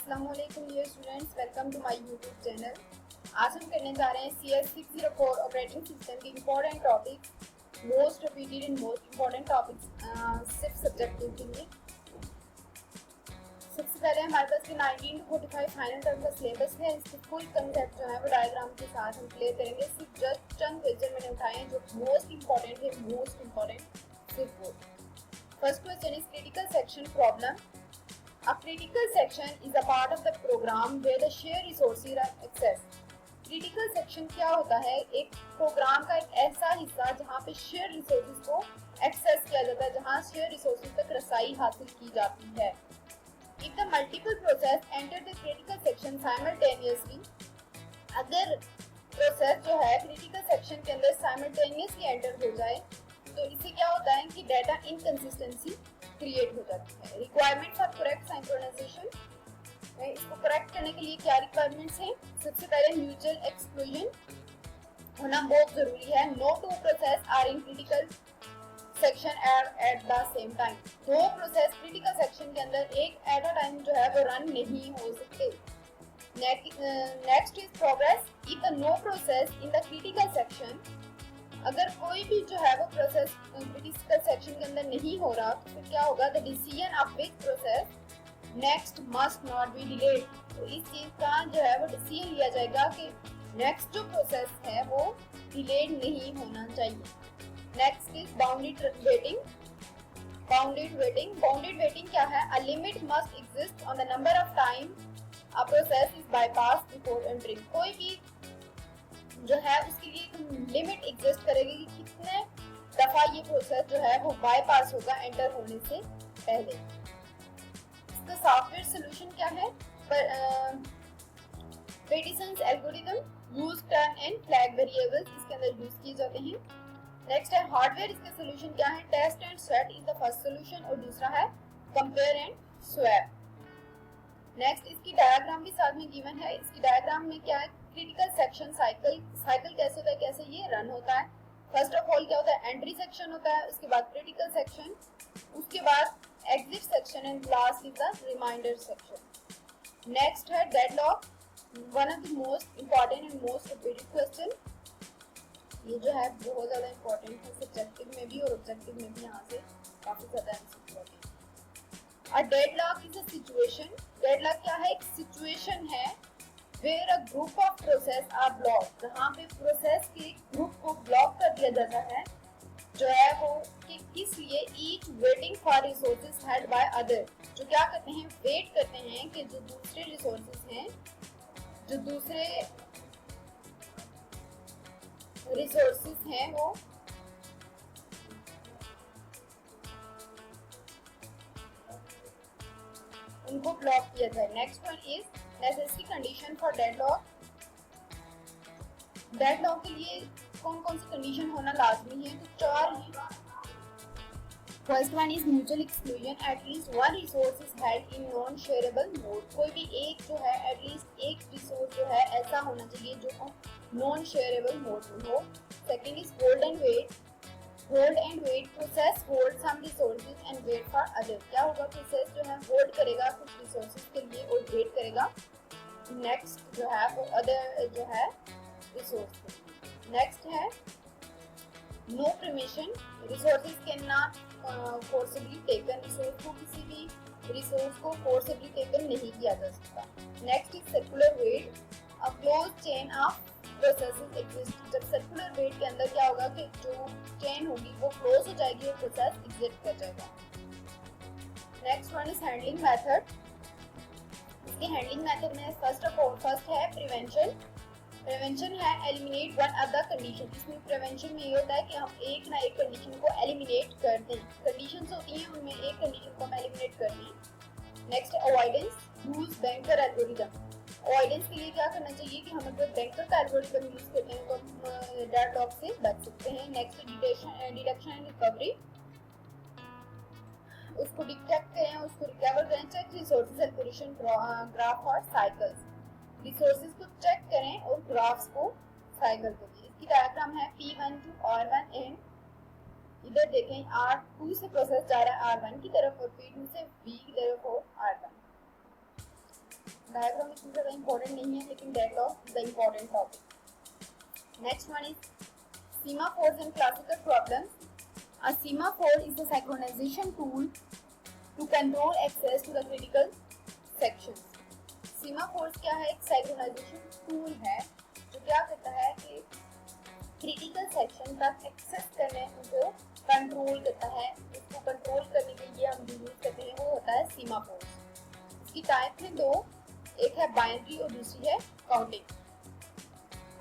अस्सलाम वालेकुम dear students, welcome to my YouTube channel. आज हम करने जा रहे हैं CS604 ऑपरेटिंग सिस्टम के important topics, most repeated and most important topics सिर्फ सब्जेक्टिव के लिए। सबसे पहले हमारे पास 19 to 45 फाइनल टर्म का सिलेबस है। इसके फुल कंसेप्ट जो है वो डायग्राम के साथ हम क्लियर करेंगे। सिर्फ जस्ट चंद क्वेश्चन मैंने उठाए हैं जो मोस्ट इम्पोर्टेंट है, मोस्ट इम्पोर्टेंट सिर्फ वो। First question is critical section problem. A critical section is a part of the program where the shared resources are accessed. Critical section क्या होता है? एक प्रोग्राम का एक ऐसा हिस्सा जहाँ पे शेयर रिसोर्सेज को एक्सेस किया जाता है, जहाँ शेयर रिसोर्सेज तक रसाई हासिल की जाती है। If the multiple process enter the critical section simultaneously, अगर प्रोसेस जो है क्रिटिकल सेक्शन के अंदर साइमल्टेनियसली एंटर हो जाए तो इससे क्या होता है कि डाटा इनकंसिस्टेंसी क्रिएट हो जाती है। रिक्वायरमेंट फॉर करेक्ट सिंक्रोनाइजेशन, इसको करेक्ट करने के लिए क्या रिक्वायरमेंट्स हैं? सबसे पहले म्यूचुअल एक्सक्लूजन होना बहुत जरूरी है। No two process are in critical section at the same time. दो प्रोसेस क्रिटिकल सेक्शन के अंदर एक एट अ टाइम जो है वो रन नहीं हो सकते। Next is progress. If the no process in the critical section, अगर कोई भी जो है वो प्रोसेस क्रिटिकल सेक्शन के अंदर नहीं हो रहा तो फिर क्या होगा? The decision of which process next must not be delayed. तो इस चीज का जो है वो डिसीजन लिया जाएगा कि नेक्स्ट जो प्रोसेस है वो डिलेड नहीं होना चाहिए। Next is bounded waiting. Bounded waiting क्या है? A limit must exist on the number of time a process is bypass before entering. कोई भी जो है उसके लिए लिमिट एग्जिस्ट करेगी कि कितने दफा ये प्रोसेस जो है वो बाईपास होगा एंटर होने से पहले। इसका सॉफ्टवेयर सॉल्यूशन क्या है? Petitions algorithm use turn and flag variables इसके अंदर यूज किए जाते हैं। नेक्स्ट है हार्डवेयर। इसका सॉल्यूशन क्या है? Test and set is the first solution और दूसरा है कंपेयर एंड स्वैप। नेक्स्ट इसकी डायग्राम भी साथ में गिवन है। इसकी डायग्राम में क्या है? क्रिटिकल सेक्शन साइकिल कैसे होता है, कैसे ये रन होता है। फर्स्ट ऑफ ऑल क्या होता है? एंट्री सेक्शन होता है, उसके बाद क्रिटिकल सेक्शन, उसके बाद exit section and last is the remainder section. Next है deadlock, one of the most important and most repeated question. ये जो है बहुत ज्यादा इम्पोर्टेंट है सब्जेक्टिव में भी और ऑब्जेक्टिव में भी, यहाँ से काफी ज्यादा एमसीक्यू आते हैं। A deadlock is a situation. Deadlock क्या है? एक सिचुएशन है where a group of process are blocked, जहाँ पे प्रोसेस के ग्रुप को ब्लॉक कर दिया जाता है जो है वो कि किस लिए? each waiting for resources held by other, जो क्या करते हैं? वेट करते हैं कि जो दूसरे रिसोर्सेज हैं, जो दूसरे रिसोर्सेज हैं वो उनको ब्लॉक किया जाए। Next one is necessary condition for deadlock. Deadlock के लिए कौन कौन सी कंडीशन होना लाजमी है? तो चार हैं। First one is mutual exclusion. At least one resource is held in non shareable mode. कोई भी एक जो है एटलीस्ट एक रिसोर्स जो है ऐसा होना चाहिए जो नॉन शेयरेबल मोड में हो। Second is hold and wait. Hold and wait, process hold some resources and wait for other. क्या होगा? प्रोसेस जो है होल्ड करेगा कुछ रिसोर्सेज के लिए और वेट करेगा नेक्स्ट जो है वो अदर जो है रिसोर्स के लिए। नेक्स्ट है no permission. Resources can not forcibly taken. Resource को किसी भी रिसोर्स को फोर्सबली टेकन नहीं किया जा सकता। Next is circular wait. A close chain of processes exist. जब सर्कुलर वेट के अंदर क्या होगा कि जो चेन होगी वो क्लोज हो जाएगी और प्रोसेस एग्जिट कर जाएगा। Next one is handling method. इसके हैंडलिंग मेथड में फर्स्ट है प्रिवेंशन। प्रिवेंशन है एलिमिनेट वन अदर कंडीशन। इसमें प्रिवेंशन में ये होता है कि हम एक ना एक कंडीशन को एलिमिनेट कर दें। कंडीशंस होती हैं उनमें एक कंडीशन को हम एलिमिनेट कर दें। Next avoidance, use banker algorithm. Avoidance के लिए क्या करना चाहिए कि हम अगर बैंकर का एल्गोरिथम यूज करते हैं तो हम डेडलॉक से बच सकते हैं। नेक्स्ट डिटेक्शन एंड रिकवरी, उसको डिटेक्ट करें, उसको रिकवर करें। चेक रिसोर्सेज एल्गोरिथम ग्राफ और साइकिल्स। रिसोर्सेज को चेक करें और ग्राफ्स को साइकिल करें। इसकी डायग्राम है P1 to R1 एंड इधर देखें R2 से प्रोसेस जा रहा है R1 की तरफ और P2 से V की तरफ हो R1। डायग्राम इतना ज़्यादा इंपॉर्टेंट नहीं है, लेकिन deadlock is the important topic. Next one is semaphores and classical problems. A semaphore is the synchronization tool to control access to the critical sections. Semaphores क्या है? एक synchronization tool है जो क्या करता है कि critical section तक access करने को कंट्रोल करता है। इसको कंट्रोल करने के लिए हम जो यूज करते हैं वो होता है semaphores। इसकी टाइप है दो, एक है बाइनरी और दूसरी है काउंटिंग।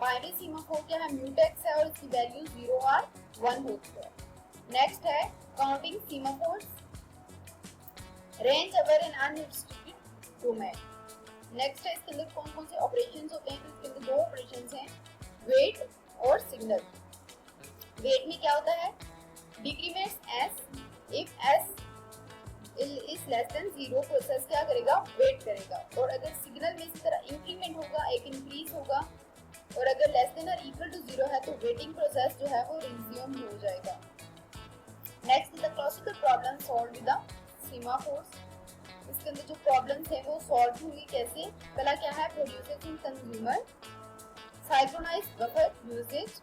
बाइनरी सीमाफोर क्या है? म्यूटेक्स है और इसकी वैल्यू 0 और 1 होती है। नेक्स्ट है counting semaphores, range our and unrestricted domain. Next है इसके अंदर कौन कौन से ऑपरेशंस होते हैं? तो इसके अंदर दो ऑपरेशंस हैं, वेट और सिग्नल। वेट में क्या होता है? Decrements S, if S is less than 0 process क्या करेगा? वेट करेगा। और अगर सिग्नल में इसी तरह इंक्रीमेंट होगा, एक इंक्रीज होगा, और अगर लेस देन और इक्वल टू 0 है तो वेटिंग प्रोसेस जो है वो रिज्यूम हो जाएगा। Next the classical problem solve with the semaphores. इसके अंदर जो प्रॉब्लम्स है वो सॉल्व होंगी कैसे? पहला क्या है? Producers and consumer, synchronized buffer usage,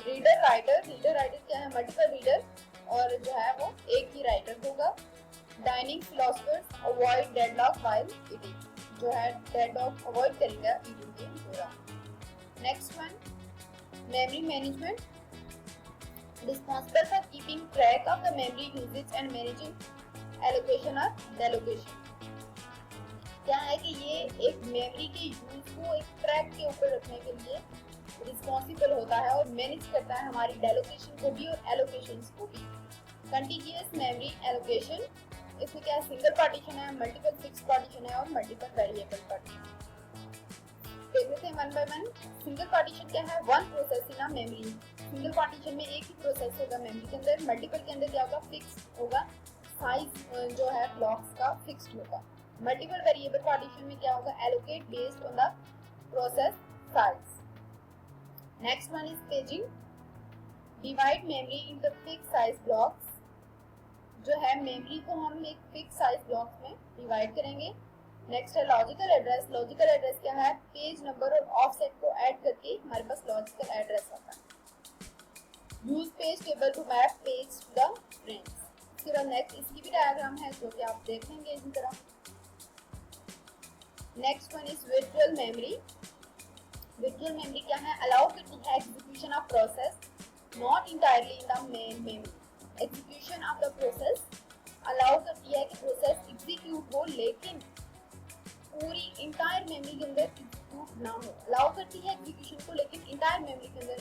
reader writer. Reader writer क्या है? मल्टीपल रीडर और जो है वो एक ही राइटर होगा। Dining philosophers avoid deadlock while eating, जो है डेडलॉक अवॉइड करेगा ईटिंग के दौरान। Next one, memory management, responsible for keeping track of the memory usage and managing allocation or delocation। क्या है कि ये एक मेमोरी के यूज को एक ट्रैक के ऊपर रखने के लिए रिस्पॉन्सिबल होता है और मैनेज करता है हमारी डेलोकेशन को भी और एलोकेशंस को भी। कंटिन्यूअस मेमोरी एलोकेशन, इसमें क्या है? सिंगल पार्टीशन है, मल्टीपल फिक्स पार्टीशन है और मल्टीपल वेरिएबल पार्टीशन। देखते हैं one by one. Single partition क्या है? One process in a memory. Single partition में एक ही प्रोसेस होगा मेमोरी के अंदर। मल्टीपल के अंदर क्या होगा? फिक्स होगा, साइज जो है ब्लॉक्स का फिक्स्ड होगा। मल्टीपल वेरिएबल पार्टीशन में क्या होगा? Allocate based on the process size. Next one is paging, divide memory into fix size blocks. जो है मेमोरी को हम एक फिक्स साइज ब्लॉक्स में डिवाइड करेंगे। नेक्स्ट है लॉजिकल एड्रेस। लॉजिकल एड्रेस क्या है? पेज नंबर और ऑफसेट को ऐड करके हमारे पास लॉजिकल एड्रेस आता है। Use page table to map page to the friends. इसके बाद नेक्स्ट इसकी भी डायग्राम है जो कि आप देखेंगे इसी तरह। Next one is virtual memory. Virtual memory क्या है? अलाउ करती है execution of process not entirely in the main memory. Execution of the process allow करती है कि प्रोसेस एग्जीक्यूट हो लेकिन पूरी इंटायर मेमोरी के अंदर एग्जीक्यूट ना हो। अलाउ करती है एग्जीक्यूशन को लेकिन इंटायर मेमोरी के अंदर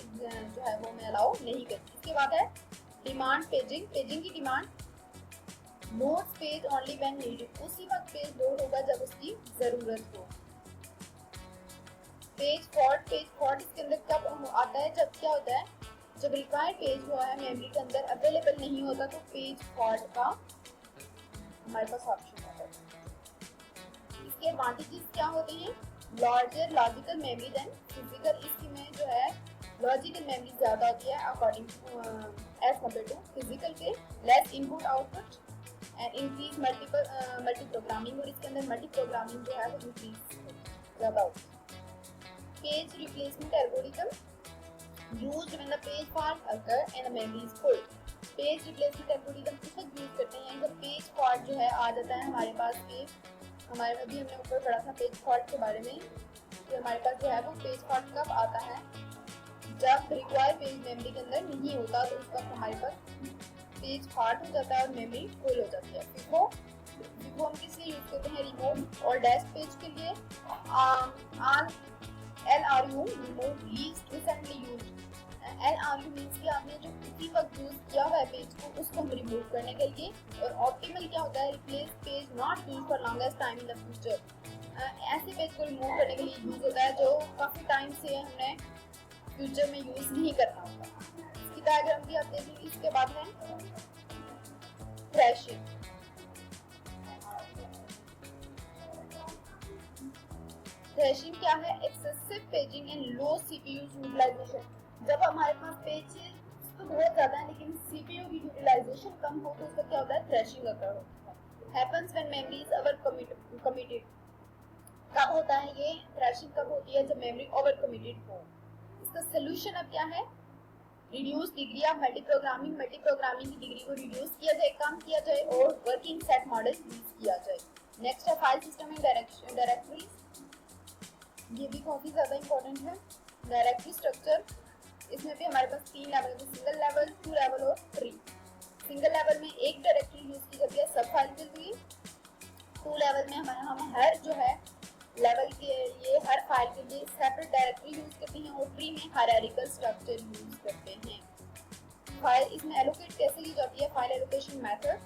जो है वो मैं अलाउ नहीं करती। इसके बाद है डिमांड पेजिंग। पेजिंग की demand, notes page only when needed. उसी वक्त पेज लोड होगा जब उसकी जरूरत हो। Page fault. पेज फॉल्ट इसके अंदर कब आता है? जब क्या होता है? जब रिक्वायर्ड पेज जो है मेमोरी के अंदर अवेलेबल नहीं होता तो पेज फॉल्ट का हमारे पास ऑप्शन होता है। इसके एडवांटेजेस क्या होते हैं? Larger logical memory than physical. इसकी में जो है लॉजिकल मेमोरी ज्यादा होती है according to as compare to physical के। Less input output and increase multi programming, और इसके अंदर मल्टी प्रोग्रामिंग जो है वो इंक्रीज ज्यादा होती है। Page replacement algorithm used when the page fault occur and the memory is full. Page replacement algorithm उस वक्त यूज करते हैं जब पेज फॉल्ट जो है आ जाता है हमारे पास के। हमारे अभी हमने ऊपर पढ़ा था पेज फॉल्ट के बारे में कि हमारे पास जो है वो पेज फॉल्ट कब आता है? जब रिक्वायर्ड पेज मेमोरी के अंदर नहीं होता तो उस वक्त हमारे पास पेज फॉल्ट हो जाता है और मेमोरी फुल हो जाती है। फिको हम किस लिए यूज करते हैं? रिमूव और डैश पेज के लिए। LRU remove least recently used. LRU means कि आपने जो उसी वक्त यूज किया हुआ है पेज को उसको हम रिमूव करने के लिए। और ऑप्टिमल क्या होता है? Replace page not use for longest time in the future. ऐसे पेज को रिमूव करने के लिए यूज होता है जो काफी टाइम से हमने फ्यूचर में यूज नहीं करना होता। इसकी डायग्राम भी आप देख लीजिए। इसके बाद है थ्रैशिंग। थ्रैशिंग क्या है? Excessive paging and low CPU utilisation. जब हमारे पास पेज तो बहुत ज्यादा है लेकिन सीपीयू की यूटिलाइजेशन कम हो तो उसका क्या होता है? थ्रैशिंग अकर होता है। Happens when memory is over committed. कब होता है ये थ्रैशिंग, कब होती है? जब मेमोरी ओवर कमिटेड हो। इसका सोल्यूशन अब क्या है? रिड्यूस डिग्री ऑफ मल्टीप्रोग्रामिंग की डिग्री को रिड्यूस किया जाए, कम किया जाए, और वर्किंग सेट मॉडल यूज किया जाए। नेक्स्ट है फाइल सिस्टम एंड डायरेक्टरीज, ये भी काफी ज्यादा इंपॉर्टेंट है। डायरेक्टरी स्ट्रक्चर, इसमें भी हमारे पास 3 लेवल है, सिंगल लेवल, 2 लेवल और 3। सिंगल लेवल में एक डायरेक्टरी यूज की जाती है सब फाइल के लिए। 2 लेवल में हम हर जो है लेवल के लिए, हर फाइल के लिए सेपरेट डायरेक्टरी यूज करते हैं, और 3 में हायरार्किकल स्ट्रक्चर यूज करते हैं। फाइल इसमें एलोकेट कैसे की जाती है? फाइल एलोकेशन मेथड,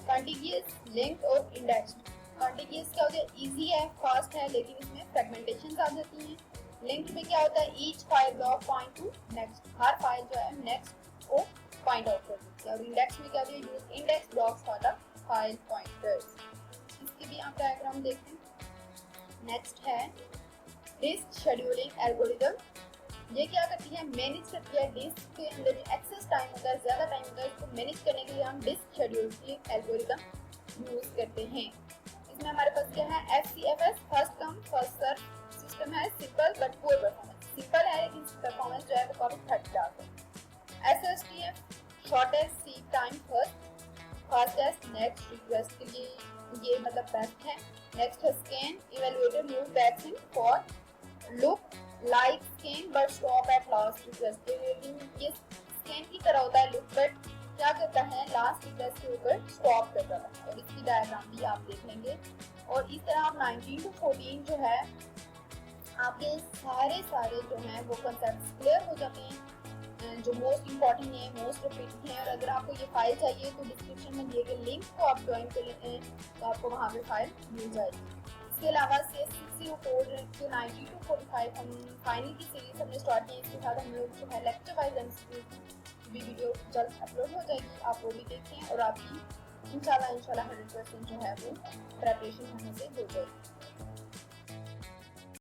कॉन्टिगियस, लिंक्ड और इंडेक्स्ड। कॉन्टिगियस क्या होता है? इजी है, फास्ट है, लेकिन इसमें फ्रेगमेंटेशन आ जाती हैं। लिंक्ड में क्या होता है? Each file block point to next, हर फाइल जो है नेक्स्ट को पॉइंट आउट कर देती है। और इंडेक्स में क्या होता है? Use index blocks for the file pointers. इसकी भी आप डायग्राम देखते हैं। नेक्स्ट है डिस्क शेड्यूलिंग एल्गोरिथम। ये क्या करती है? मैनेज करती है डिस्क के अंदर जो एक्सेस टाइम होता है, ज्यादा टाइम होता है, उसको मैनेज करने के लिए हम डिस्क शेड्यूलिंग एल्गोरिथम यूज करते हैं। इसमें हमारे पास क्या है? FCFS, first come first serve system है। Simple but poor performance, simple है लेकिन परफॉर्मेंस जो है वो काफी घट जाता है। SSTF, shortest seek time first, fastest next request के लिए ये मतलब बेस्ट है। नेक्स्ट है scan elevator move backs in for look like scan but stop at last request. ये स्कैन की तरह होता है लुक, बट क्या करता है? लास्ट रिक्वेस्ट के ऊपर स्टॉप करता है। और इसकी डायग्राम भी आप देख लेंगे। और इस तरह आप 19 to 14 जो है आपके सारे जो हैं वो कंसेप्ट क्लियर हो जाते हैं, जो मोस्ट इम्पॉर्टेंट है, मोस्ट रिपीटेड है। और अगर आपको ये फाइल चाहिए तो डिस्क्रिप्शन में दिए गए लिंक को आप ज्वाइन कर लेते हैं तो आपको वहाँ पे फाइल मिल जाएगी। इसके अलावा से 604 से 90 to 45 हम फाइनल की सीरीज हमने स्टार्ट की। इसके साथ हम लोग जो है लेक्चर वाइज भी वीडियो जल्द अपलोड हो जाएगी, आप वो भी देखें और आपकी इंशाल्लाह 100% जो है वो प्रेपरेशन होने से हो जाएगी।